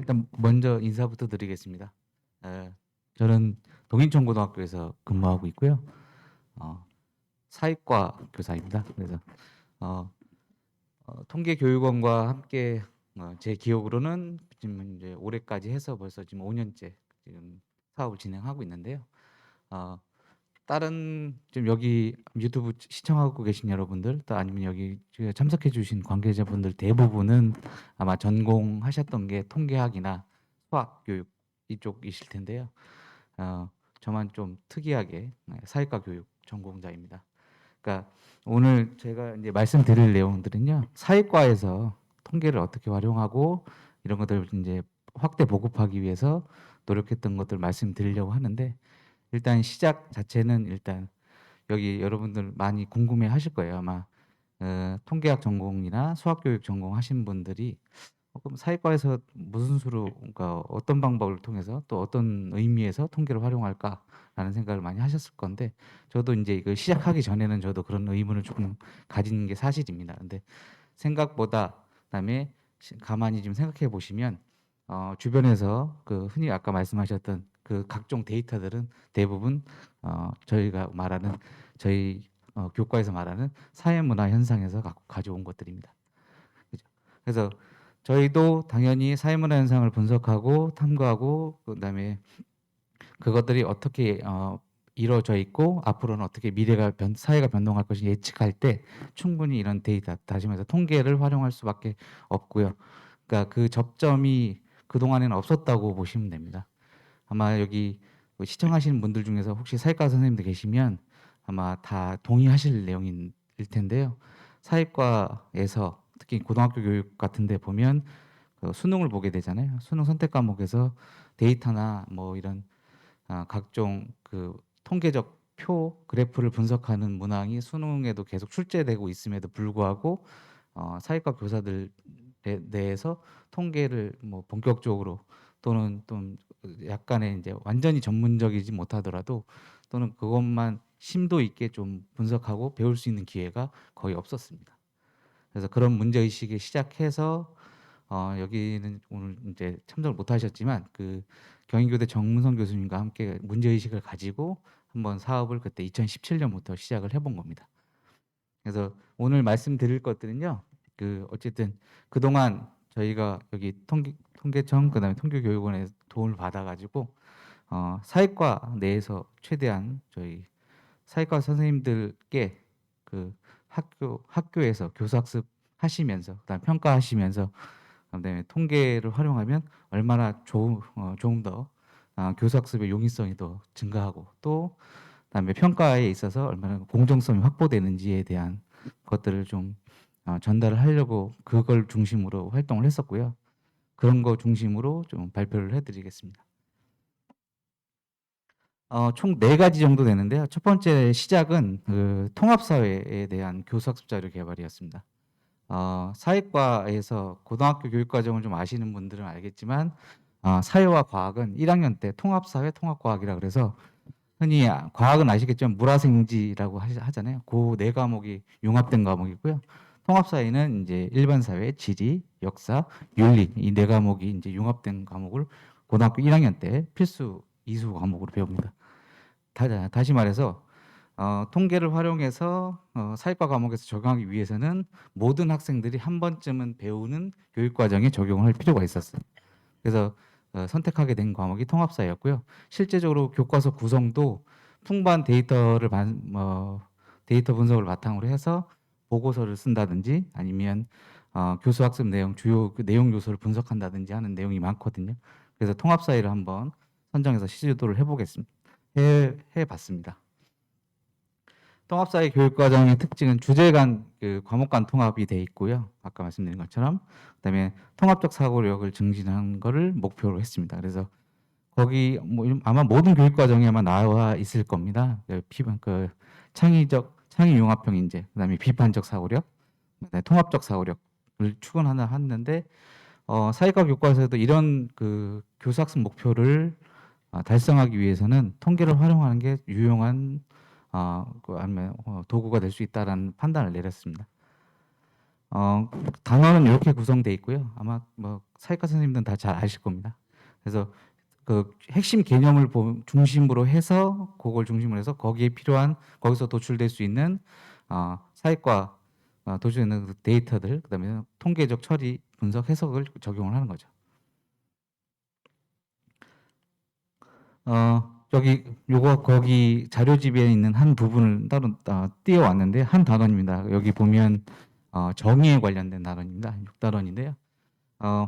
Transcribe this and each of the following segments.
일단 먼저 인사부터 드리겠습니다. 에, 저는 동인천고등학교에서 근무하고 있고요. 어, 사회과 교사입니다. 그래서 어, 통계교육원과 함께 제 기억으로는 지금 이제 올해까지 해서 벌써 지금 5년째 지금 사업을 진행하고 있는데요. 어, 다른 지금 여기 유튜브 시청하고 계신 여러분들 또 아니면 여기 참석해 주신 관계자분들 대부분은 아마 전공하셨던 게 통계학이나 수학 교육 이쪽이실 텐데요. 어, 저만 좀 특이하게 사회과 교육 전공자입니다. 그러니까 오늘 제가 이제 말씀드릴 내용들은요. 사회과에서 통계를 어떻게 활용하고 이런 것들을 이제 확대 보급하기 위해서 노력했던 것들 말씀드리려고 하는데 일단 시작 자체는 일단 여기 여러분들 많이 궁금해 하실 거예요. 아마 통계학 전공이나 수학교육 전공 하신 분들이 그럼 사회과에서 무슨 수로 그러니까 어떤 방법을 통해서 또 어떤 의미에서 통계를 활용할까라는 생각을 많이 하셨을 건데 저도 이제 이거 시작하기 전에는 저도 그런 의문을 조금 가진 게 사실입니다. 근데 생각보다 그다음에 가만히 좀 생각해 보시면 주변에서 그 흔히 아까 말씀하셨던 그 각종 데이터들은 대부분 저희가 말하는 저희 교과에서 말하는 사회문화 현상에서 가져온 것들입니다. 그죠? 그래서 저희도 당연히 사회문화 현상을 분석하고 탐구하고 그다음에 그것들이 어떻게 이루어져 있고 앞으로는 어떻게 미래가 사회가 변동할 것인지 예측할 때 충분히 이런 데이터 다시 말해서 통계를 활용할 수밖에 없고요. 그러니까 그 접점이 그동안에는 없었다고 보시면 됩니다. 아마 여기 시청하시는 분들 중에서 혹시 사회과 선생님들 계시면 아마 다 동의하실 내용일 텐데요. 사회과에서 특히 고등학교 교육 같은 데 보면 그 수능을 보게 되잖아요. 수능 선택 과목에서 데이터나 뭐 이런 각종 그 통계적 표 그래프를 분석하는 문항이 수능에도 계속 출제되고 있음에도 불구하고 사회과 교사들 내에서 통계를 뭐 본격적으로 또는 좀 약간의 이제 완전히 전문적이지 못하더라도 또는 그것만 심도 있게 좀 분석하고 배울 수 있는 기회가 거의 없었습니다. 그래서 그런 문제 의식에 시작해서 여기는 오늘 이제 참석을 못 하셨지만 그 경희교대 정문성 교수님과 함께 문제 의식을 가지고 한번 사업을 그때 2017년부터 시작을 해본 겁니다. 그래서 오늘 말씀드릴 것들은요. 그 어쨌든 그동안 저희가 여기 통계청 그다음에 통계교육원에 도움을 받아가지고 사회과 내에서 최대한 저희 사회과 선생님들께 그 학교에서 교사학습 하시면서 그다음 평가하시면서 그다음에 통계를 활용하면 얼마나 조금 더 교사학습의 용이성이 더 증가하고 또 그다음에 평가에 있어서 얼마나 공정성이 확보되는지에 대한 것들을 좀 전달을 하려고 그걸 중심으로 활동을 했었고요. 그런 거 중심으로 좀 발표를 해드리겠습니다. 총 4가지 정도 되는데요. 첫 번째 시작은 그 통합사회에 대한 교수학습 자료 개발이었습니다. 사회과에서 고등학교 교육과정을 좀 아시는 분들은 알겠지만 사회와 과학은 1학년 때 통합사회 통합과학이라 그래서 흔히 과학은 아시겠지만 물화생지라고 하잖아요. 그 4과목이 융합된 과목이고요. 통합사회는 이제 일반 사회, 지리, 역사, 윤리 이 4과목이 이제 융합된 과목을 고등학교 1학년 때 필수 이수 과목으로 배웁니다. 다시 말해서 통계를 활용해서 사회과 과목에서 적용하기 위해서는 모든 학생들이 한 번쯤은 배우는 교육 과정에 적용을 할 필요가 있었어요. 그래서 선택하게 된 과목이 통합사였고요. 실제적으로 교과서 구성도 풍부한 데이터 분석을 바탕으로 해서 보고서를 쓴다든지 아니면 교수 학습 내용 주요 그 내용 요소를 분석한다든지 하는 내용이 많거든요. 그래서 통합사회를 한번 선정해서 시도를 해봤습니다. 통합사회 교육과정의 특징은 주제 간 그 과목 간 통합이 돼 있고요. 아까 말씀드린 것처럼 그다음에 통합적 사고력을 증진하는 것을 목표로 했습니다. 그래서 거기 뭐 아마 모든 교육과정에 아마 나와 있을 겁니다. 그 창의 융합형 인재, 그다음에 비판적 사고력, 그다음에 통합적 사고력을 추구하는데 사회과 교과서에도 이런 그 교수학습 목표를 달성하기 위해서는 통계를 활용하는 게 유용한 아니면 도구가 될 수 있다라는 판단을 내렸습니다. 어, 단원은 이렇게 구성돼 있고요. 아마 뭐 사회과 선생님들은 다 잘 아실 겁니다. 그래서 그 핵심 개념을 중심으로 해서 그걸 중심으로 해서 거기에 필요한 거기서 도출될 수 있는 사회과 도출되는 그 데이터들 그다음에 통계적 처리, 분석, 해석을 적용을 하는 거죠. 저기 요거 거기 자료집에 있는 한 부분을 따로 띄워왔는데 한 단원입니다. 여기 보면 정의에 관련된 단원입니다. 6단원인데요.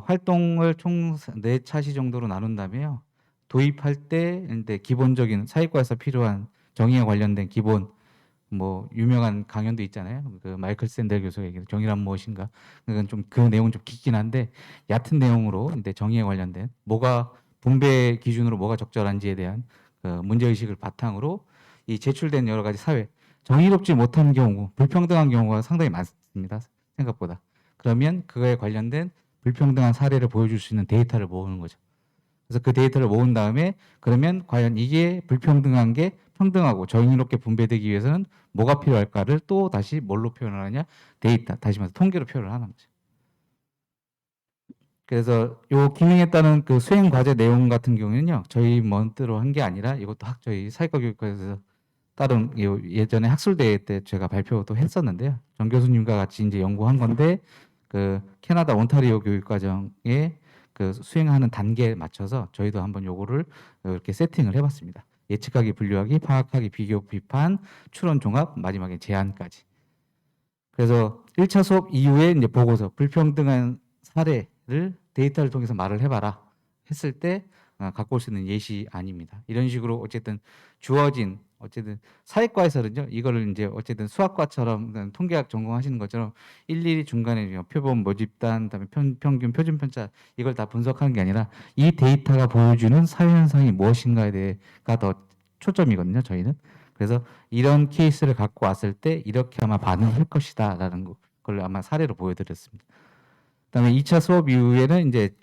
활동을 총 4차시 정도로 나눈 다음에요. 도입할 때 이제 기본적인 사회과에서 필요한 정의에 관련된 기본 뭐 유명한 강연도 있잖아요. 그 마이클 샌델 교수가 얘기한 정의란 무엇인가. 그건 좀 그 내용은 좀 깊긴 한데 얕은 내용으로 이제 정의에 관련된 뭐가 분배 기준으로 뭐가 적절한지에 대한 그 문제 의식을 바탕으로 이 제출된 여러 가지 사회 정의롭지 못한 경우, 불평등한 경우가 상당히 많습니다. 생각보다. 그러면 그거에 관련된 불평등한 사례를 보여줄 수 있는 데이터를 모으는 거죠. 그래서 그 데이터를 모은 다음에 그러면 과연 이게 불평등한 게 평등하고 정의롭게 분배되기 위해서는 뭐가 필요할까를 또 다시 뭘로 표현을 하냐? 데이터, 다시 말해서 통계로 표현을 하는 거죠. 그래서 요 기능에 따른 그 수행 과제 내용 같은 경우에는요, 저희 멋대로 한 게 아니라 이것도 저희 사회과 교육과에서 다른 예전에 학술대회 때 제가 발표도 했었는데요. 정 교수님과 같이 이제 연구한 건데 그 캐나다 온타리오 교육과정에 그 수행하는 단계에 맞춰서 저희도 한번 요거를 이렇게 세팅을 해봤습니다. 예측하기, 분류하기, 파악하기, 비교, 비판, 추론, 종합, 마지막에 제안까지. 그래서 1차 수업 이후에 이제 보고서 불평등한 사례를 데이터를 통해서 말을 해봐라 했을 때 갖고 올 수 있는 예시 아닙니다. 이런 식으로 어쨌든 주어진 어쨌든 사회과에서는요 이거를 이제 어쨌든 수학과처럼 통계학 전공하시는 것처럼 일일이 중간에 표본 모집단 그다음에 평균 표준 편차 이걸 다 분석하는 게 아니라 이 데이터가 보여주는 사회 현상이 무엇인가에 대해가 더 초점이거든요. 저희는 그래서 이런 케이스를 갖고 왔을 때 이렇게 아마 반응할 것이다라는 걸 아마 사례로 보여드렸습니다. 그다음에 2차 수업 이후에는 이제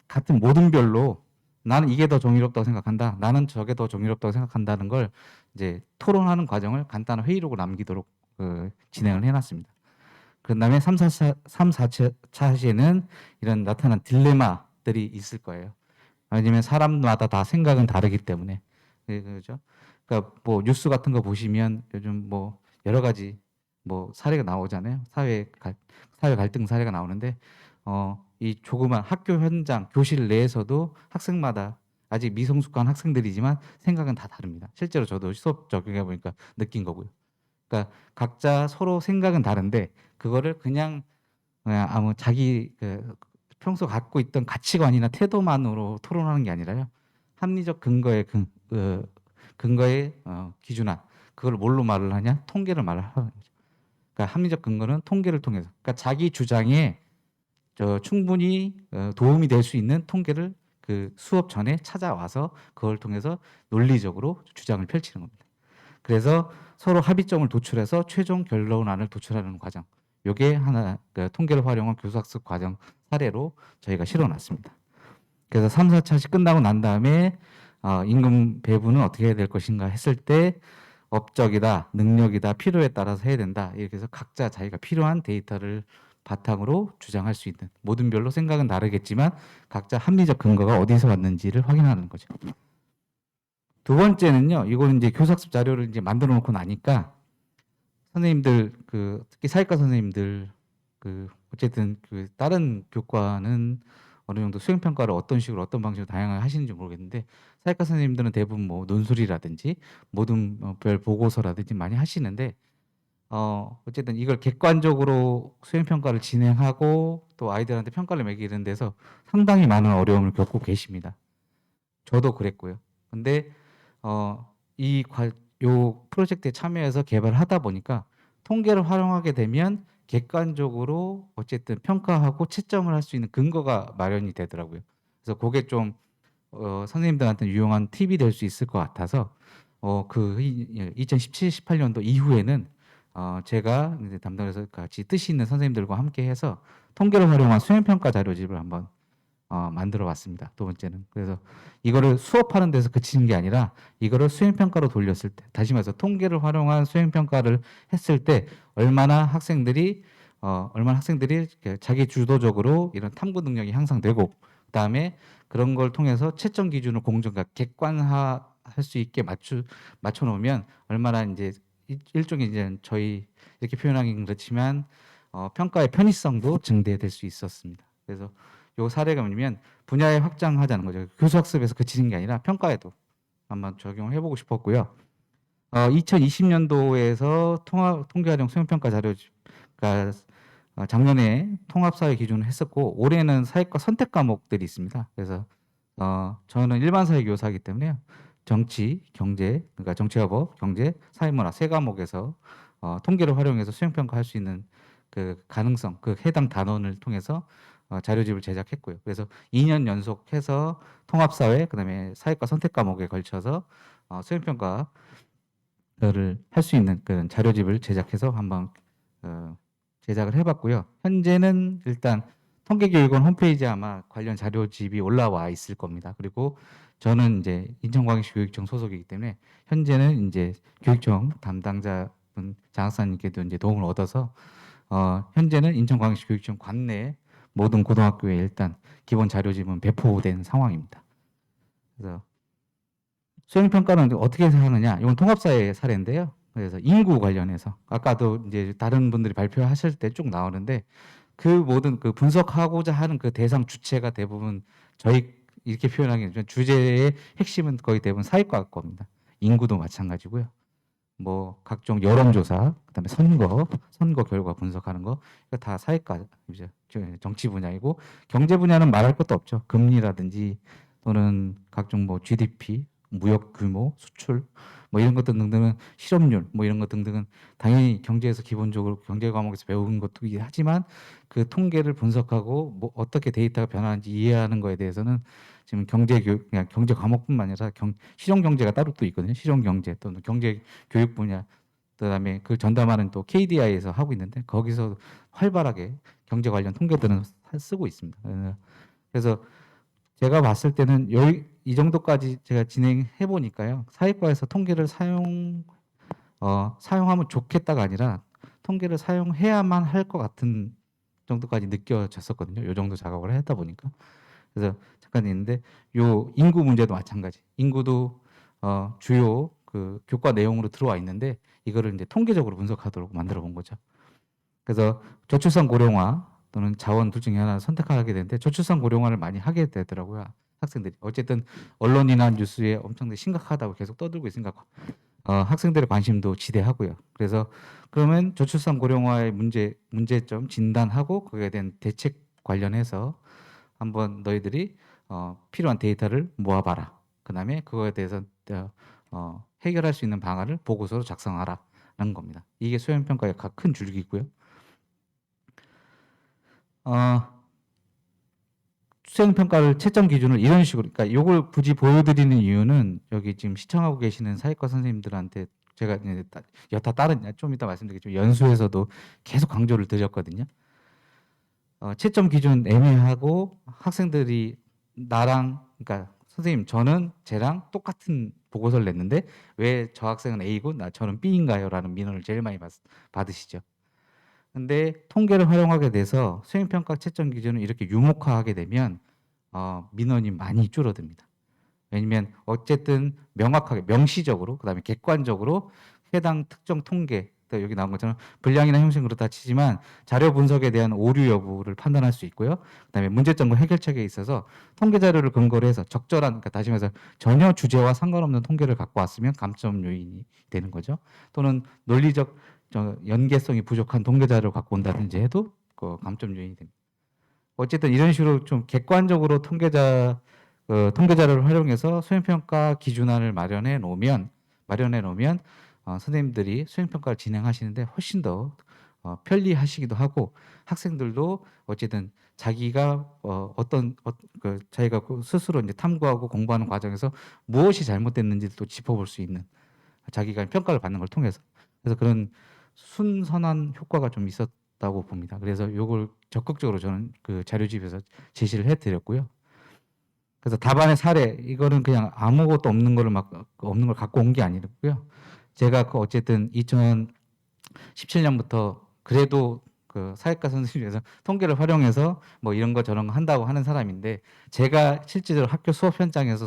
같은 모든별로 나는 이게 더 정의롭다고 생각한다. 나는 저게 더 정의롭다고 생각한다는 걸 이제 토론하는 과정을 간단한 회의록으로 남기도록 진행을 해놨습니다. 그다음에 3, 4차시에는 이런 나타난 딜레마들이 있을 거예요. 왜냐면 사람마다 다 생각은 다르기 때문에. 그죠? 그러니까 뭐 뉴스 같은 거 보시면 요즘 뭐 여러 가지 뭐 사례가 나오잖아요. 사회 갈등 사례가 나오는데 이 조그만 학교 현장, 교실 내에서도 학생마다 아직 미성숙한 학생들이지만 생각은 다 다릅니다. 실제로 저도 수업 적용해 보니까 느낀 거고요. 그러니까 각자 서로 생각은 다른데 그거를 그냥 아무 자기 평소 갖고 있던 가치관이나 태도만으로 토론하는 게 아니라요. 합리적 근거의 기준화. 그걸 뭘로 말을 하냐? 통계를 말을 하는 거죠. 그러니까 합리적 근거는 통계를 통해서. 그러니까 자기 주장에 충분히 도움이 될 수 있는 통계를 그 수업 전에 찾아와서 그걸 통해서 논리적으로 주장을 펼치는 겁니다. 그래서 서로 합의점을 도출해서 최종 결론안을 도출하는 과정. 요게 하나 통계를 활용한 교수학습 과정 사례로 저희가 실어놨습니다. 그래서 3, 4차시 끝나고 난 다음에 임금 배분은 어떻게 해야 될 것인가 했을 때 업적이다, 능력이다, 필요에 따라서 해야 된다. 이렇게 해서 각자 자기가 필요한 데이터를 바탕으로 주장할 수 있는 모든 별로 생각은 다르겠지만 각자 합리적 근거가 어디서 왔는지를 확인하는 거죠. 두 번째는요. 이거는 이제 교사학습 자료를 이제 만들어 놓고 나니까 선생님들 특히 사회과 선생님들 어쨌든 다른 교과는 어느 정도 수행 평가를 어떤 식으로 어떤 방식으로 다양하게 하시는지 모르겠는데 사회과 선생님들은 대부분 뭐 논술이라든지 모든 별 보고서라든지 많이 하시는데 어쨌든 이걸 객관적으로 수행 평가를 진행하고 또 아이들한테 평가를 매기는 데서 상당히 많은 어려움을 겪고 계십니다. 저도 그랬고요. 근데 요 프로젝트에 참여해서 개발하다 보니까 통계를 활용하게 되면 객관적으로 어쨌든 평가하고 채점을 할 수 있는 근거가 마련이 되더라고요. 그래서 그게 좀 선생님들한테 유용한 팁이 될 수 있을 것 같아서 2017, 18년도 이후에는 제가 이제 담당해서 같이 뜻이 있는 선생님들과 함께 해서 통계를 활용한 수행평가 자료집을 한번 만들어 봤습니다. 두 번째는. 그래서 이거를 수업하는 데서 그치는 게 아니라 이거를 수행평가로 돌렸을 때, 다시 말해서 통계를 활용한 수행평가를 했을 때 얼마나 학생들이 얼마나 학생들이 이렇게 자기 주도적으로 이런 탐구 능력이 향상되고, 그다음에 그런 걸 통해서 채점 기준을 공정과 객관화할 수 있게 맞춰 놓으면 얼마나 이제 일종의 이제 저희 이렇게 표현하기는 그렇지만 평가의 편의성도 증대될 수 있었습니다. 그래서 요 사례가 뭐냐면 분야에 확장하자는 거죠. 교수 학습에서 그치는 게 아니라 평가에도 한번 적용을 해보고 싶었고요. 2020년도에서 통계활용 수행평가 자료가 작년에 통합사회 기준을 했었고, 올해는 사회과 선택 과목들이 있습니다. 그래서 저는 일반사회 교사이기 때문에 정치, 경제, 그러니까 정치와 법, 경제, 사회문화 세 과목에서 통계를 활용해서 수행평가할 수 있는 그 가능성, 그 해당 단원을 통해서 자료집을 제작했고요. 그래서 2년 연속해서 통합사회, 그다음에 사회과 선택 과목에 걸쳐서 수행평가를 할 수 있는 그런 자료집을 제작해서 한번 제작을 해봤고요. 현재는 일단 통계교육원 홈페이지에 아마 관련 자료집이 올라와 있을 겁니다. 그리고 저는 이제 인천광역시 교육청 소속이기 때문에 현재는 이제 교육청 담당자분 장학사님께도 이제 도움을 얻어서 현재는 인천광역시 교육청 관내 모든 고등학교에 일단 기본 자료집은 배포된 상황입니다. 그래서 수행평가는 어떻게 하느냐? 이건 통합사회 사례인데요. 그래서 인구 관련해서 아까도 이제 다른 분들이 발표하실 때 쭉 나오는데 그 모든 그 분석하고자 하는 그 대상 주체가 대부분 저희 이렇게 표현하기는 주제의 핵심은 거의 대부분 사회과 겁니다. 인구도 마찬가지고요. 뭐 각종 여론조사, 그다음에 선거 결과 분석하는 거 이거 다 사회과 이제 정치 분야이고, 경제 분야는 말할 것도 없죠. 금리라든지 또는 각종 뭐 GDP, 무역 규모, 수출 뭐 이런 것들 등등은 실업률 뭐 이런 것 등등은 당연히 경제에서 기본적으로 경제 과목에서 배우는 것도 하지만 그 통계를 분석하고 뭐 어떻게 데이터가 변하는지 이해하는 거에 대해서는 지금 경제 교육 그냥 경제 과목뿐만 아니라 실용 경제가 따로 또 있거든요. 실용 경제 또는 경제 교육 분야, 그다음에 그 전담하는 또 KDI에서 하고 있는데 거기서 활발하게 경제 관련 통계들은 쓰고 있습니다. 그래서 제가 봤을 때는 이 정도까지 제가 진행해 보니까요. 사회과에서 통계를 사용하면 좋겠다가 아니라 통계를 사용해야만 할 것 같은 정도까지 느껴졌었거든요. 요 정도 작업을 했다 보니까. 그래서 잠깐 있는데 요 인구 문제도 마찬가지. 인구도 주요 그 교과 내용으로 들어와 있는데 이거를 이제 통계적으로 분석하도록 만들어 본 거죠. 그래서 저출산 고령화 또는 자원 둘 중에 하나 선택하게 되는데 저출산 고령화를 많이 하게 되더라고요. 학생들이. 어쨌든 언론이나 뉴스에 엄청나게 심각하다고 계속 떠들고 있으니까 학생들의 관심도 지대하고요. 그래서 그러면 저출산 고령화의 문제점 진단하고 거기에 대한 대책 관련해서 한번 너희들이 필요한 데이터를 모아봐라. 그다음에 그거에 대해서 해결할 수 있는 방안을 보고서로 작성하라는 겁니다. 이게 수행평가의 큰 줄기고요. 수행평가를 채점 기준을 이런 식으로, 그러니까 이걸 굳이 보여드리는 이유는 여기 지금 시청하고 계시는 사회과 선생님들한테 제가 여타 다른 좀 이따 말씀드리겠지만 연수에서도 계속 강조를 드렸거든요. 채점 기준 애매하고 학생들이 나랑, 그러니까 선생님 저는 쟤랑 똑같은 보고서를 냈는데 왜 저 학생은 A고 저는 B인가요? 라는 민원을 제일 많이 받으시죠. 근데 통계를 활용하게 돼서 수행평가 채점 기준을 이렇게 유목화하게 되면 민원이 많이 줄어듭니다. 왜냐면 어쨌든 명확하게 명시적으로 그다음에 객관적으로 해당 특정 통계, 여기 나온 것처럼 분량이나 형식 그렇다 치지만 자료 분석에 대한 오류 여부를 판단할 수 있고요. 그다음에 문제점과 해결책에 있어서 통계 자료를 근거로 해서 적절한, 그러니까 다시 말해서 전혀 주제와 상관없는 통계를 갖고 왔으면 감점 요인이 되는 거죠. 또는 논리적 연계성이 부족한 통계 자료를 갖고 온다든지 해도 그 감점 요인이 됩니다. 어쨌든 이런 식으로 좀 객관적으로 통계 자료를 활용해서 수행평가 기준안을 마련해 놓으면 선생님들이 수행평가를 진행하시는데 훨씬 더 편리하시기도 하고, 학생들도 어쨌든 자기가 자기가 스스로 이제 탐구하고 공부하는 과정에서 무엇이 잘못됐는지를 또 짚어볼 수 있는, 자기가 평가를 받는 걸 통해서, 그래서 그런 순선한 효과가 좀 있었다고 봅니다. 그래서 이걸 적극적으로 저는 그 자료집에서 제시를 해드렸고요. 그래서 답안의 사례, 이거는 그냥 아무것도 없는 거를 없는 걸 갖고 온 게 아니고요. 제가 어쨌든 2017년부터 그래도 그 사회과 선생님 중에서 통계를 활용해서 뭐 이런 거 저런 거 한다고 하는 사람인데 제가 실제로 학교 수업 현장에서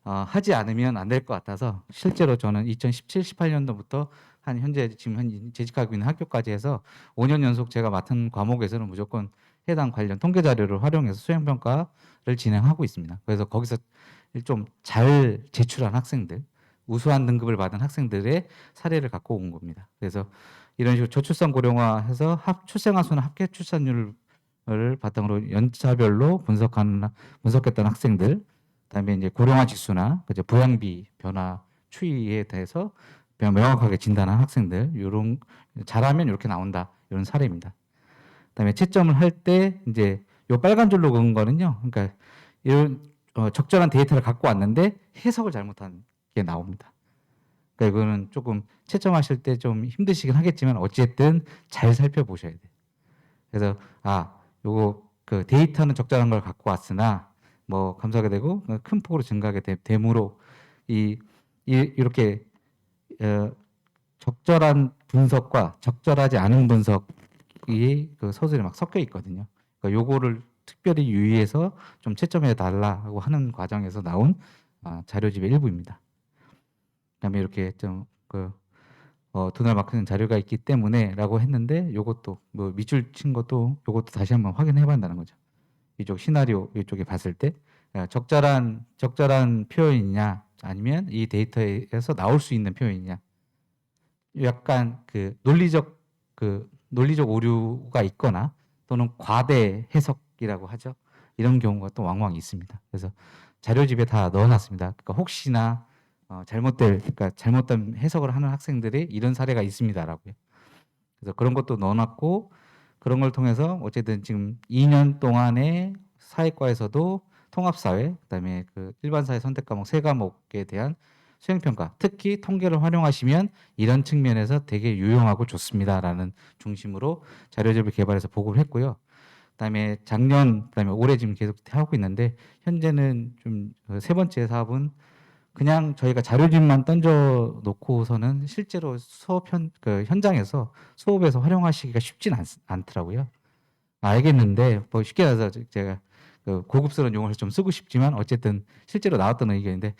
하지 않으면 안 될 것 같아서 실제로 저는 2017, 18년도부터 한 현재 지금 한 재직하고 있는 학교까지 해서 5년 연속 제가 맡은 과목에서는 무조건 해당 관련 통계 자료를 활용해서 수행 평가를 진행하고 있습니다. 그래서 거기서 좀 잘 제출한 학생들, 우수한 등급을 받은 학생들의 사례를 갖고 온 겁니다. 그래서 이런 식으로 저출산 고령화해서 출생아 수나 합계 출산율을 바탕으로 연차별로 분석했던 학생들, 그다음에 이제 고령화 지수나 그죠 부양비 변화 추이에 대해서 명확하게 진단한 학생들, 이런 잘하면 이렇게 나온다 이런 사례입니다. 그다음에 채점을 할 때 이제 요 빨간 줄로 그은 거는요, 그러니까 이런 적절한 데이터를 갖고 왔는데 해석을 잘못한 게 나옵니다. 그러니까 이거는 조금 채점하실 때 좀 힘드시긴 하겠지만 어쨌든 잘 살펴보셔야 돼요. 그래서 요거 그 데이터는 적절한 걸 갖고 왔으나 뭐 감소하게 되고 큰 폭으로 증가하게 됨으로 이렇게 적절한 분석과 적절하지 않은 분석이 그 서술에 막 섞여 있거든요. 그러니까 요거를 특별히 유의해서 좀 채점해 달라고 하는 과정에서 나온 자료집의 일부입니다. 그다음에 이렇게 좀그 돈을 막히는 자료가 있기 때문에라고 했는데 요것도 뭐 밑줄 친 것도 요것도 다시 한번 확인해 봐야 한다는 거죠. 이쪽 시나리오 이쪽에 봤을 때 적절한 표현이냐 아니면 이 데이터에서 나올 수 있는 표현이냐 약간 그 논리적 오류가 있거나 또는 과대 해석이라고 하죠. 이런 경우가 또 왕왕 있습니다. 그래서 자료집에 다 넣어놨습니다. 그러니까 혹시나 그러니까 잘못된 해석을 하는 학생들이 이런 사례가 있습니다라고요. 그래서 그런 것도 넣어놨고 그런 걸 통해서 어쨌든 지금 2년 동안에 사회과에서도 통합사회, 그다음에 그 일반사회 선택 과목 3과목에 대한 수행평가, 특히 통계를 활용하시면 이런 측면에서 되게 유용하고 좋습니다라는 중심으로 자료집을 개발해서 보고를 했고요. 그다음에 작년, 그다음에 올해 지금 계속 하고 있는데 현재는 좀 세 번째 사업은 그냥 저희가 자료집만 던져 놓고서는 실제로 그 현장에서 수업에서 활용하시기가 쉽진 않더라고요. 알겠는데 뭐 쉽게 해서 제가 그 고급스러운 용어를 좀 쓰고 싶지만 어쨌든 실제로 나왔던 의견인데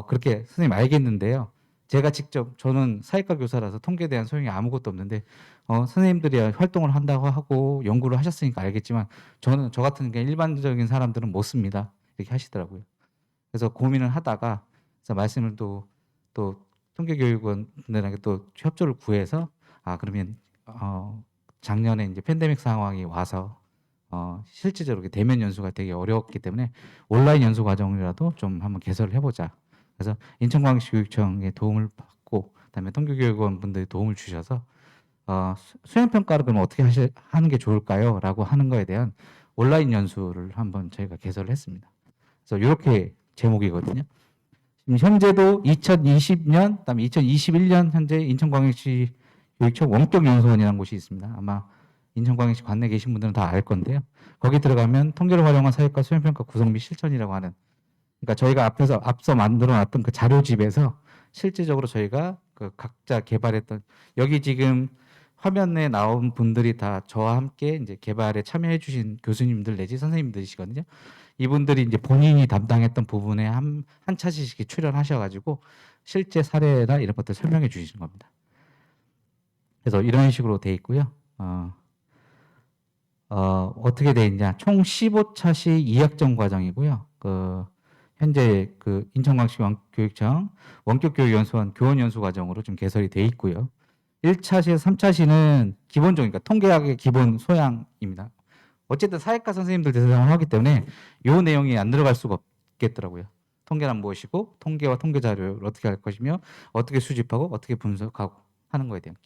그렇게 선생님 알겠는데요. 제가 직접 저는 사회과 교사라서 통계에 대한 소용이 아무것도 없는데 선생님들이 활동을 한다고 하고 연구를 하셨으니까 알겠지만 저는 저 같은 그냥 일반적인 사람들은 못 씁니다. 이렇게 하시더라고요. 그래서 고민을 하다가 그래서 말씀을 또 통계교육원들에게 또 협조를 구해서 그러면 작년에 이제 팬데믹 상황이 와서 실질적으로 대면 연수가 되게 어려웠기 때문에 온라인 연수 과정이라도 좀 한번 개설을 해보자. 그래서 인천광역시 교육청의 도움을 받고 그다음에 통계교육원 분들이 도움을 주셔서 수행평가를 그럼 어떻게 하는 게 좋을까요? 라고 하는 거에 대한 온라인 연수를 한번 저희가 개설을 했습니다. 그래서 이렇게 제목이거든요. 지금 현재도 2020년, 그다음에 2021년 현재 인천광역시 교육청 원격연수원이라는 곳이 있습니다. 아마 인천광역시 관내 계신 분들은 다 알 건데요. 거기 들어가면 통계를 활용한 사회과 수행평가 구성 및 실천이라고 하는, 그러니까 저희가 앞서 만들어놨던 그 자료집에서 실질적으로 저희가 그 각자 개발했던, 여기 지금 화면에 나온 분들이 다 저와 함께 이제 개발에 참여해 주신 교수님들 내지 선생님들이시거든요. 이분들이 이제 본인이 담당했던 부분에 한 차례씩 출연하셔가지고 실제 사례나 이런 것들 설명해 주시는 겁니다. 그래서 이런 식으로 돼 있고요. 어떻게 돼 있냐? 총 15차시 2학점 과정이고요. 현재 그 인천광역시 교육청 원격교육연수원 교원연수 과정으로 좀 개설이 돼 있고요. 1차시, 3차시는 기본적이니까 통계학의 기본 소양입니다. 어쨌든 사회과 선생님들 대상을 하기 때문에 이 내용이 안 들어갈 수가 없겠더라고요. 통계란 무엇이고 통계와 통계 자료를 어떻게 할 것이며 어떻게 수집하고 어떻게 분석하고 하는 거에 대한.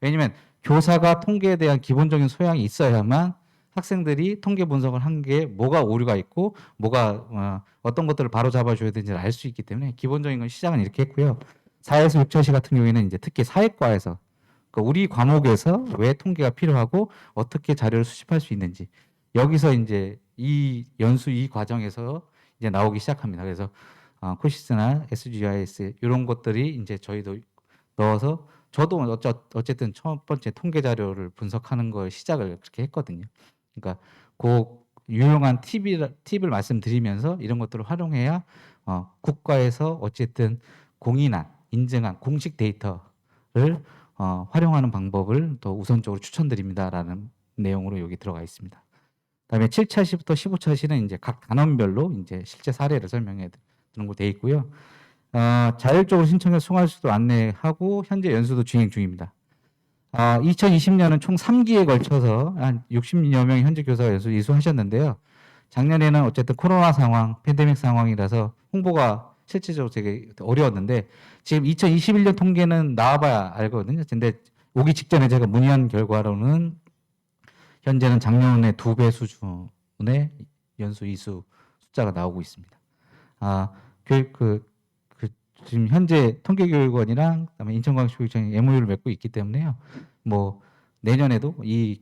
왜냐하면 교사가 통계에 대한 기본적인 소양이 있어야만 학생들이 통계 분석을 한 게 뭐가 오류가 있고 뭐가 어떤 것들을 바로 잡아줘야 되는지를 알 수 있기 때문에 기본적인 건 시작은 이렇게 했고요. 4에서 6차시 같은 경우에는 이제 특히 사회과에서 그러니까 우리 과목에서 왜 통계가 필요하고 어떻게 자료를 수집할 수 있는지 여기서 이제 이 과정에서 이제 나오기 시작합니다. 그래서 코시스나 SGIS 이런 것들이 이제 저희도 넣어서 저도 어쨌든 첫 번째 통계 자료를 분석하는 걸 시작을 그렇게 했거든요. 그러니까 그 유용한 팁을 말씀드리면서 이런 것들을 활용해야 국가에서 어쨌든 공인한 인증한 공식 데이터를 활용하는 방법을 더 우선적으로 추천드립니다라는 내용으로 여기 들어가 있습니다. 그다음에 7차 시부터 15차 시는 이제 각 단원별로 이제 실제 사례를 설명해 드리는 거 돼 있고요. 자율적으로 신청해서 송할 수도 안내하고 현재 연수도 진행 중입니다. 2020년은 총 3기에 걸쳐서 한 60여 명의 현직 교사가 연수 이수하셨는데요. 작년에는 어쨌든 코로나 상황, 팬데믹 상황이라서 홍보가 실질적으로 되게 어려웠는데 지금 2021년 통계는 나와봐야 알거든요. 근데 오기 직전에 제가 문의한 결과로는 현재는 작년의 2배 수준의 연수 이수 숫자가 나오고 있습니다. 지금 현재 통계교육원이랑 그다음에 인천광역시교육청이 MOU를 맺고 있기 때문에요. 뭐 내년에도 이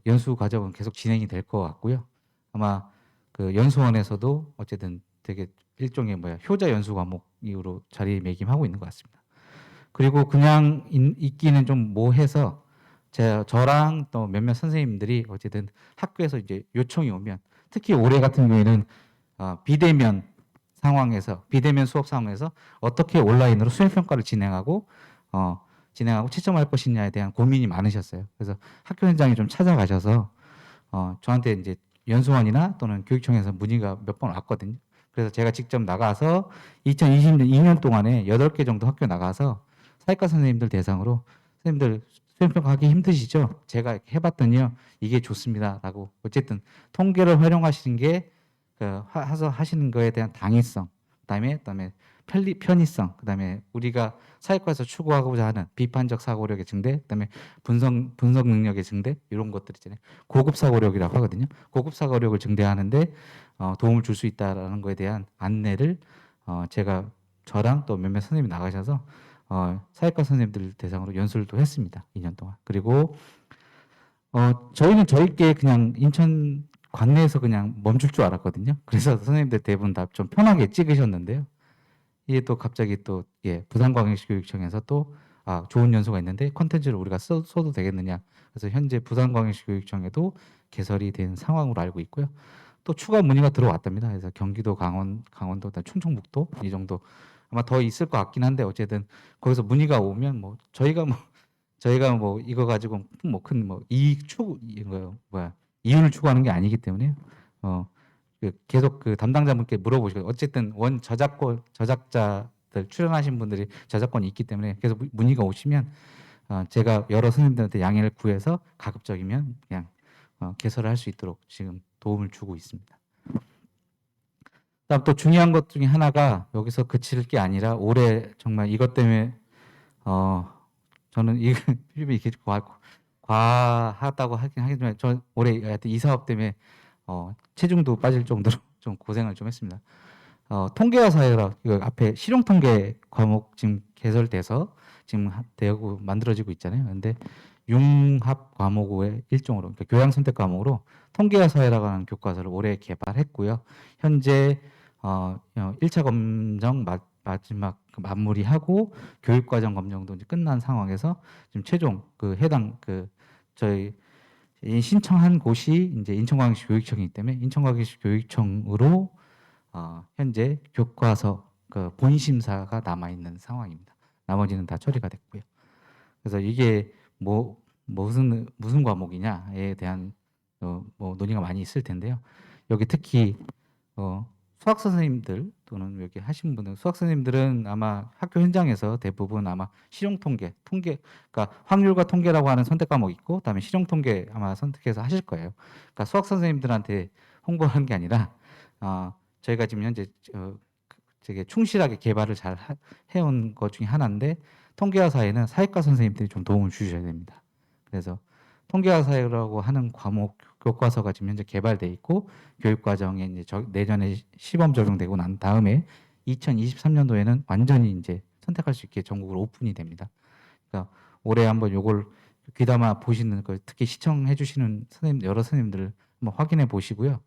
연수 과정은 계속 진행이 될 것 같고요. 아마 그 연수원에서도 어쨌든 되게 일종의 효자 연수 과목으로 자리매김하고 있는 것 같습니다. 그리고 그냥 있기는 좀 뭐해서 저랑 또 몇몇 선생님들이 어쨌든 학교에서 이제 요청이 오면 특히 올해 같은 경우에는 비대면 수업 상황에서 어떻게 온라인으로 수행 평가를 진행하고 채점할 것이냐에 대한 고민이 많으셨어요. 그래서 학교 현장에 좀 찾아가셔서 저한테 이제 연수원이나 또는 교육청에서 문의가 몇 번 왔거든요. 그래서 제가 직접 나가서 2020년 2년 동안에 8개 정도 학교 나가서 사회과 선생님들 대상으로 선생님들 수행평가하기 힘드시죠? 제가 해봤더니요 이게 좋습니다라고 어쨌든 통계를 활용하시는 게 하시는 거에 대한 당위성, 그다음에 편의성, 그다음에 우리가 사회과에서 추구하고자 하는 비판적 사고력의 증대, 그다음에 분석 능력의 증대 이런 것들 있잖아요. 고급 사고력이라고 하거든요. 고급 사고력을 증대하는데 도움을 줄 수 있다라는 거에 대한 안내를 제가 저랑 또 몇몇 선생님이 나가셔서 사회과 선생님들 대상으로 연수를 또 했습니다. 2년 동안. 그리고 저희는 저희께 그냥 인천 관내에서 그냥 멈출 줄 알았거든요. 그래서 선생님들 대부분 다 좀 편하게 찍으셨는데요. 이게 또 갑자기 또 부산광역시 교육청에서 또 좋은 연수가 있는데 컨텐츠를 우리가 써도 되겠느냐. 그래서 현재 부산광역시 교육청에도 개설이 된 상황으로 알고 있고요. 또 추가 문의가 들어왔답니다. 그래서 경기도, 강원도, 충청북도 이 정도 아마 더 있을 것 같긴 한데 어쨌든 거기서 문의가 오면 저희가 이거 가지고 큰 이익 추구 이윤을 추구하는 게 아니기 때문에 계속 그 담당자분께 물어보시고 어쨌든 저작자들 출연하신 분들이 저작권이 있기 때문에 계속 문의가 오시면 제가 여러 선생님들한테 양해를 구해서 가급적이면 그냥 개설을 할 수 있도록 지금 도움을 주고 있습니다. 그다음 또 중요한 것 중에 하나가 여기서 그칠 게 아니라 올해 정말 이것 때문에 저는 이게 이렇게 과하다고 하긴 하겠지만 저 올해 하여튼 이 사업 때문에 체중도 빠질 정도로 좀 고생을 좀 했습니다. 통계와 사회라 이거 앞에 실용 통계 과목 지금 개설돼서 지금 되고 만들어지고 있잖아요. 근데 융합 과목의 일종으로 그러니까 교양 선택 과목으로 통계와 사회라고 하는 교과서를 올해 개발했고요. 현재 1차 검정 마지막 마무리하고 교육과정 검정도 이제 끝난 상황에서 지금 최종 해당 저희 신청한 곳이 이제 인천광역시 교육청이기 때문에 인천광역시 교육청으로 현재 교과서 본심사가 남아 있는 상황입니다. 나머지는 다 처리가 됐고요. 그래서 이게 무슨 과목이냐에 대한 논의가 많이 있을 텐데요. 여기 특히 수학 선생님들 또는 여기 하신 분들 수학 선생님들은 아마 학교 현장에서 대부분 아마 실용 통계 그러니까 확률과 통계라고 하는 선택 과목이 있고 그다음에 실용 통계 아마 선택해서 하실 거예요. 그러니까 수학 선생님들한테 홍보하는 게 아니라 저희가 지금 현재 되게 충실하게 개발을 잘 해온 것 중에 하나인데 통계와 사회는 사회과 선생님들이 좀 도움을 주셔야 됩니다. 그래서 통계와 사회라고 하는 과목 교과서가 지금 현재 개발돼 있고 교육과정에 이제 내년에 시범 적용되고 난 다음에 2023년도에는 완전히 이제 선택할 수 있게 전국으로 오픈이 됩니다. 그러니까 올해 한번 요걸 귀담아 보시는 거 특히 시청해 주시는 여러 선생님들 한번 확인해 보시고요.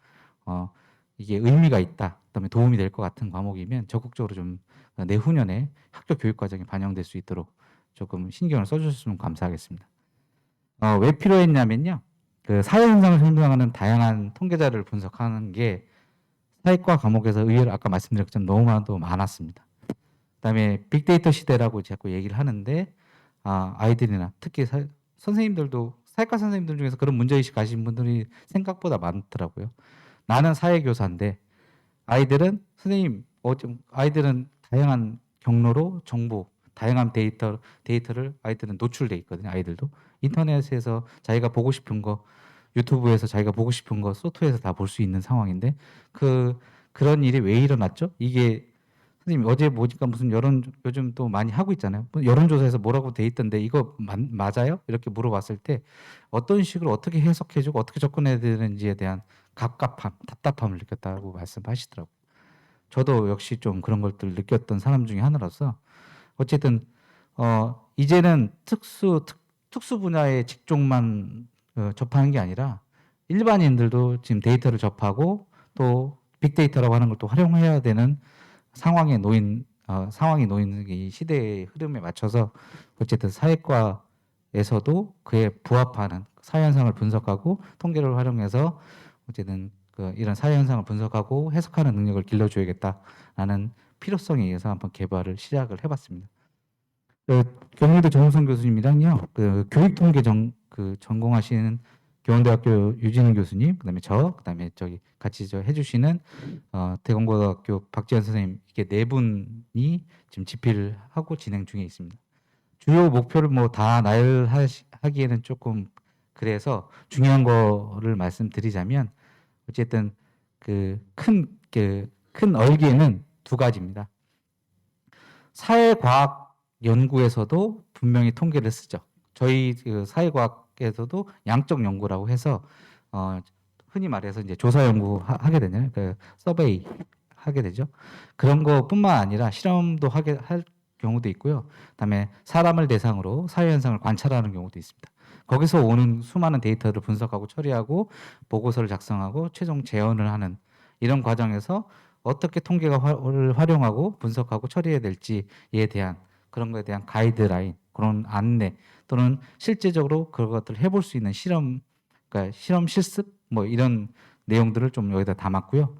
이게 의미가 있다, 그다음에 도움이 될 것 같은 과목이면 적극적으로 좀 내후년에 학교 교육 과정에 반영될 수 있도록 조금 신경을 써주셨으면 감사하겠습니다. 왜 필요했냐면요. 그 사회 현상을 설명하는 다양한 통계자를 분석하는 게 사회과 과목에서 의외로 아까 말씀드린 것처럼 너무나도 많았습니다. 그다음에 빅데이터 시대라고 자꾸 얘기를 하는데 아이들이나 특히 선생님들도 사회과 선생님들 중에서 그런 문제의식 가진 분들이 생각보다 많더라고요. 나는 사회교사인데 아이들은 선생님 아이들은 다양한 경로로 정보, 다양한 데이터를 아이들은 노출돼 있거든요. 아이들도 인터넷에서 자기가 보고 싶은 거, 유튜브에서 자기가 보고 싶은 거 소토에서 다 볼 수 있는 상황인데 그런 일이 왜 일어났죠? 이게 선생님 어제 보니까 무슨 요즘 또 많이 하고 있잖아요. 여론조사에서 뭐라고 돼 있던데 이거 맞아요? 이렇게 물어봤을 때 어떤 식으로 어떻게 해석해주고 어떻게 접근해야 되는지에 대한 갑갑함, 답답함을 느꼈다고 말씀하시더라고요. 저도 역시 좀 그런 것들 느꼈던 사람 중에 하나라서 어쨌든 이제는 특수 분야의 직종만 접하는 게 아니라 일반인들도 지금 데이터를 접하고 또 빅데이터라고 하는 걸 또 활용해야 되는 상황이 놓인 이 시대의 흐름에 맞춰서 어쨌든 사회과에서도 그에 부합하는 사회 현상을 분석하고 통계를 활용해서 어쨌든 이런 사회 현상을 분석하고 해석하는 능력을 길러줘야겠다라는 필요성에 의해서 한번 개발을 시작을 해봤습니다. 경희대 정우성 교수님이랑요, 교육통계 전공하시는 교원대학교 유진우 교수님, 그다음에 저기 같이 해주시는 대공고등학교 박지현 선생님, 이게 네 분이 지금 집필을 하고 진행 중에 있습니다. 주요 목표를 뭐 다 나열하기에는 조금 그래서 중요한 거를 말씀드리자면 어쨌든 큰 얼개는 두 가지입니다. 사회과학 연구에서도 분명히 통계를 쓰죠. 저희 사회과학에서도 양적 연구라고 해서 흔히 말해서 이제 조사 연구 하게 되잖아요. 서베이 하게 되죠. 그런 거뿐만 아니라 실험도 할 경우도 있고요. 그다음에 사람을 대상으로 사회 현상을 관찰하는 경우도 있습니다. 거기서 오는 수많은 데이터를 분석하고 처리하고 보고서를 작성하고 최종 재현을 하는 이런 과정에서 어떻게 통계를 활용하고 분석하고 처리해야 될지에 대한 그런 거에 대한 가이드라인, 그런 안내 또는 실제적으로 그런 것들을 해볼 수 있는 그러니까 실험 실습 뭐 이런 내용들을 좀 여기다 담았고요.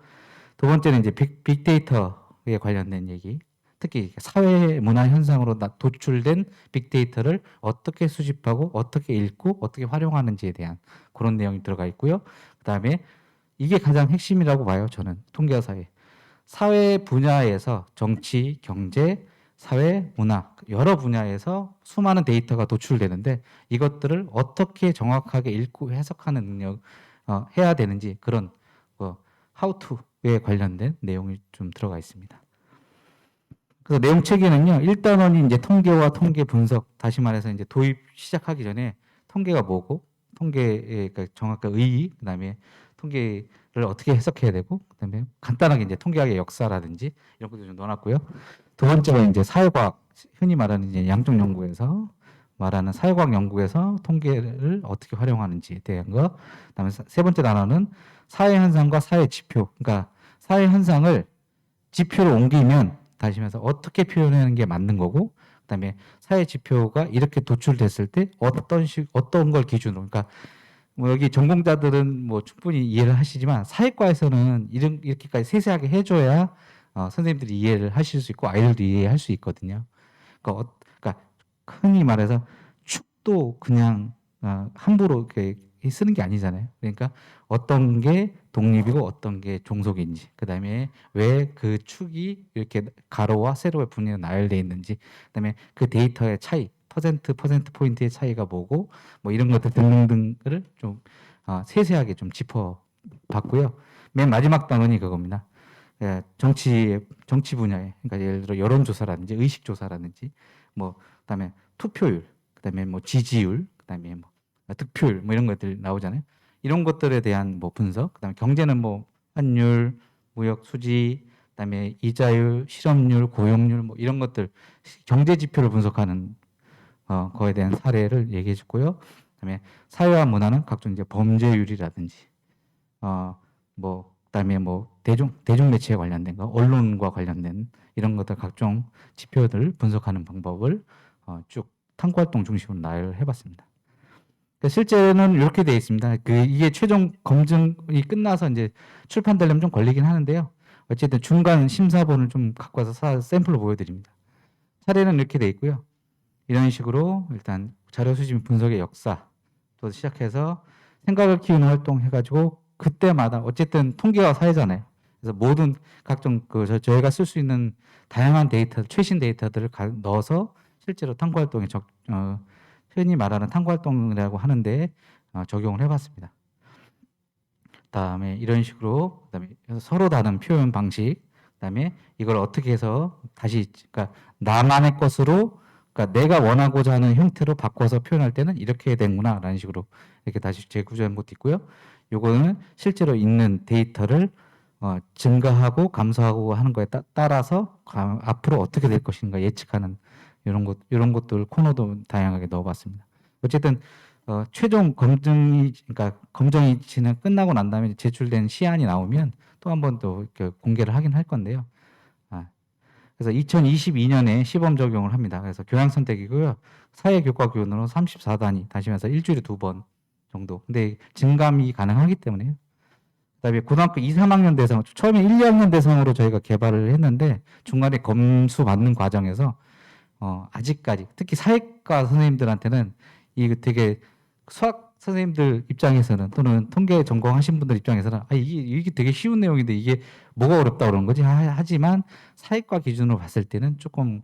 두 번째는 이제 빅데이터에 관련된 얘기. 특히 사회 문화 현상으로 도출된 빅데이터를 어떻게 수집하고 어떻게 읽고 어떻게 활용하는지에 대한 그런 내용이 들어가 있고요. 그다음에 이게 가장 핵심이라고 봐요. 저는 통계와 사회 분야에서 정치, 경제, 사회, 문화 여러 분야에서 수많은 데이터가 도출되는데 이것들을 어떻게 정확하게 읽고 해석하는 능력 해야 되는지 그런 how to에 관련된 내용이 좀 들어가 있습니다. 그래서 내용 체계는요. 1단원이 이제 통계와 통계 분석, 다시 말해서 이제 도입 시작하기 전에 통계가 뭐고, 통계의 그러니까 정확한 의의, 그다음에 통계를 어떻게 해석해야 되고, 그다음에 간단하게 이제 통계학의 역사라든지 이런 것도 좀 넣어놨고요. 두 번째가 이제 사회과학, 흔히 말하는 이제 양적 연구에서 말하는 사회과학 연구에서 통계를 어떻게 활용하는지에 대한 거. 그다음에 세 번째 단어는 사회 현상과 사회 지표. 그러니까 사회 현상을 지표로 옮기면 다시 말해서 어떻게 표현하는 게 맞는 거고, 그다음에 사회 지표가 이렇게 도출됐을 때 어떤 걸 기준으로, 그러니까 뭐 여기 전공자들은 뭐 충분히 이해를 하시지만 사회과에서는 이렇게까지 세세하게 해줘야 선생님들이 이해를 하실 수 있고 아이들도 이해할 수 있거든요. 그러니까 흔히 말해서 축도 그냥 함부로 이렇게 쓰는 게 아니잖아요. 그러니까 어떤 게 독립이고 어떤 게 종속인지, 그다음에 왜 그 축이 이렇게 가로와 세로의 분위기가 나열되어 있는지, 그다음에 그 데이터의 차이, 퍼센트 포인트의 차이가 뭐고, 뭐 이런 것들 등등등을 좀 세세하게 좀 짚어봤고요. 맨 마지막 단원이 그겁니다. 정치 분야에, 그러니까 예를 들어 여론조사라든지 의식조사라든지, 뭐 그다음에 투표율, 그다음에 뭐 지지율, 그다음에 뭐 득표율, 뭐 이런 것들 나오잖아요. 이런 것들에 대한 뭐 분석, 그다음에 경제는 뭐 환율, 무역 수지, 그다음에 이자율, 실업률, 고용률, 뭐 이런 것들 경제 지표를 분석하는 거에 대한 사례를 얘기해 줬고요. 그다음에 사회와 문화는 각종 이제 범죄율이라든지 뭐 그다음에 뭐 대중 매체에 관련된 거, 언론과 관련된 이런 것들 각종 지표들 분석하는 방법을 쭉 탐구 활동 중심으로 나열을 해봤습니다. 그러니까 실제는 이렇게 되어 있습니다. 이게 최종 검증이 끝나서 이제 출판되려면 좀 걸리긴 하는데요. 어쨌든 중간 심사본을 좀 갖고 와서 샘플로 보여드립니다. 사례는 이렇게 되어 있고요. 이런 식으로 일단 자료 수집 분석의 역사부터 시작해서 생각을 키우는 활동 해가지고 그때마다 어쨌든 통계와 사회잖아요. 그래서 모든 각종 저희가 쓸 수 있는 다양한 데이터, 최신 데이터들을 넣어서 실제로 탐구 활동에 흔히 말하는 탐구 활동이라고 하는데 적용을 해봤습니다. 그다음에 이런 식으로 그다음에 서로 다른 표현 방식, 그다음에 이걸 어떻게 해서 다시 그러니까 나만의 것으로 그러니까 내가 원하고자 하는 형태로 바꿔서 표현할 때는 이렇게 되는구나라는 식으로 이렇게 다시 재구조한 것도 있고요. 요거는 실제로 있는 데이터를 증가하고 감소하고 하는 거에 따라서 앞으로 어떻게 될 것인가 예측하는 이런 것들 코너도 다양하게 넣어봤습니다. 어쨌든 최종 검증이 그러니까 검증이 끝나고 난 다음에 제출된 시안이 나오면 또 한 번 또 공개를 하긴 할 건데요. 그래서 2022년에 시범 적용을 합니다. 그래서 교양 선택이고요. 사회교과 교훈으로 34단위 다시면서 일주일에 2번 정도. 근데 증감이 가능하기 때문에요. 그다음에 고등학교 2, 3학년 대상, 처음에 1, 2학년 대상으로 저희가 개발을 했는데 중간에 검수 받는 과정에서 아직까지 특히 사회과 선생님들한테는 이게 되게 수학 선생님들 입장에서는 또는 통계 전공하신 분들 입장에서는 이게 되게 쉬운 내용인데 이게 뭐가 어렵다 그러는 거지 하지만 사회과 기준으로 봤을 때는 조금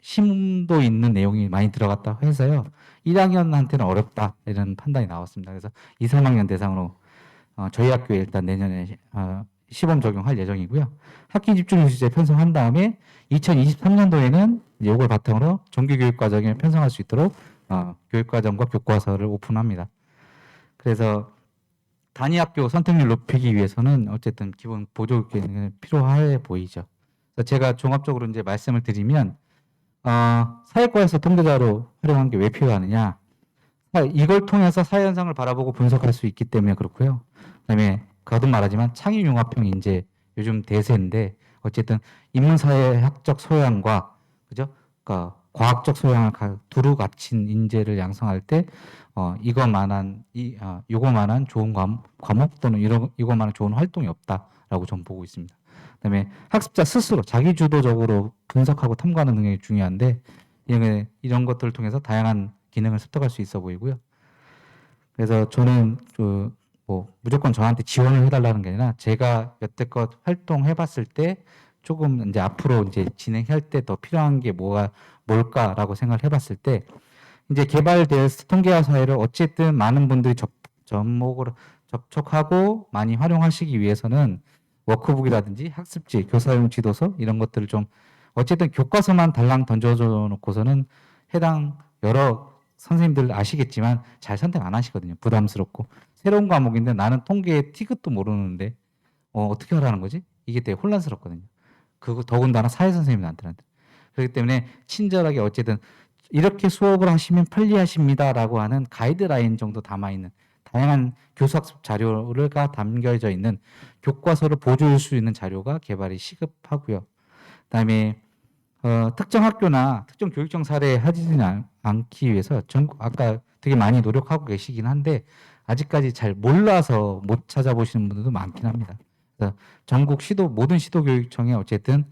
심도 있는 내용이 많이 들어갔다 해서요. 1학년한테는 어렵다 이런 판단이 나왔습니다. 그래서 2, 3학년 대상으로 저희 학교에 일단 내년에 시범 적용할 예정이고요. 학기 집중 주제 편성한 다음에 2023년도에는 이걸 바탕으로 정규교육과정에 편성할 수 있도록 교육과정과 교과서를 오픈합니다. 그래서 단위학교 선택률 높이기 위해서는 어쨌든 기본 보조교육이 필요해 보이죠. 그래서 제가 종합적으로 이제 말씀을 드리면 사회과에서 통계자로 활용한 게 왜 필요하느냐? 이걸 통해서 사회 현상을 바라보고 분석할 수 있기 때문에 그렇고요. 그다음에 거듭 말하지만 창의융합형 인재 요즘 대세인데 어쨌든 인문사회학적 소양과 그죠? 그러니까 과학적 소양을 두루 갖춘 인재를 양성할 때 이거만한 좋은 과목 또는 이거만한 좋은 활동이 없다라고 저는 보고 있습니다. 그다음에 학습자 스스로 자기주도적으로 분석하고 탐구하는 능력이 중요한데 이런 것들을 통해서 다양한 기능을 습득할 수 있어 보이고요. 그래서 저는 무조건 저한테 지원을 해달라는 게 아니라 제가 여태껏 활동해봤을 때 조금 이제 앞으로 이제 진행할 때 더 필요한 게 뭘까라고 생각을 해봤을 때 이제 개발될 통계화 사회를 어쨌든 많은 분들이 접촉하고 많이 활용하시기 위해서는 워크북이라든지 학습지, 교사용 지도서 이런 것들을 좀 어쨌든 교과서만 달랑 던져줘 놓고서는 해당 여러 선생님들 아시겠지만 잘 선택 안 하시거든요. 부담스럽고 새로운 과목인데 나는 통계의 티귿도 모르는데 어떻게 하라는 거지? 이게 되게 혼란스럽거든요. 그거 더군다나 사회 선생님들한테는. 그렇기 때문에 친절하게 어쨌든 이렇게 수업을 하시면 편리하십니다라고 하는 가이드라인 정도 담아있는 다양한 교수학습 자료가 담겨져 있는 교과서를 보조할 수 있는 자료가 개발이 시급하고요. 그다음에 특정 학교나 특정 교육청 사례에 하지는 않기 위해서 아까 되게 많이 노력하고 계시긴 한데 아직까지 잘 몰라서 못 찾아보시는 분들도 많긴 합니다. 그래서 전국 모든 시도교육청에 어쨌든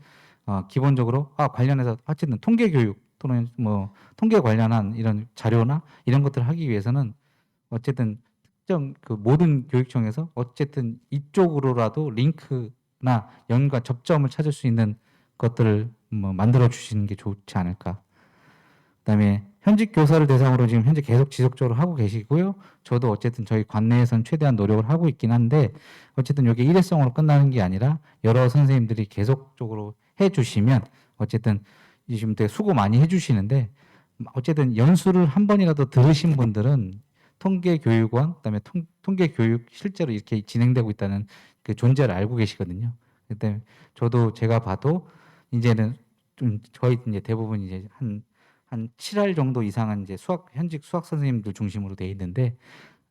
기본적으로 관련해서 어쨌든 통계교육 또는 뭐 통계 관련한 이런 자료나 이런 것들을 하기 위해서는 어쨌든 특정 모든 교육청에서 어쨌든 이쪽으로라도 링크나 연관 접점을 찾을 수 있는 것들을 만들어 주시는 게 좋지 않을까. 그다음에 현직 교사를 대상으로 지금 현재 계속 지속적으로 하고 계시고요. 저도 어쨌든 저희 관내에서는 최대한 노력을 하고 있긴 한데 어쨌든 이게 일회성으로 끝나는 게 아니라 여러 선생님들이 계속적으로 해주시면 어쨌든 지금 되게 수고 많이 해주시는데 어쨌든 연수를 한 번이라도 들으신 분들은 통계교육원 그다음에 통계교육 실제로 이렇게 진행되고 있다는 그 존재를 알고 계시거든요. 그때 저도 제가 봐도 이제는 좀 거의 이제 대부분 이제 한 7할 정도 이상은 이제 현직 수학 선생님들 중심으로 돼 있는데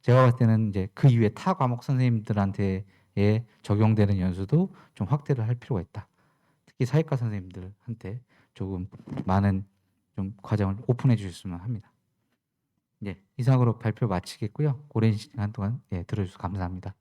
제가 봤을 때는 이제 그 이외 타 과목 선생님들한테 적용되는 연수도 좀 확대를 할 필요가 있다. 특히 사회과 선생님들한테 조금 많은 좀 과정을 오픈해 주셨으면 합니다. 예. 이상으로 발표 마치겠고요. 오랜 시간 동안 예 들어 주셔서 감사합니다.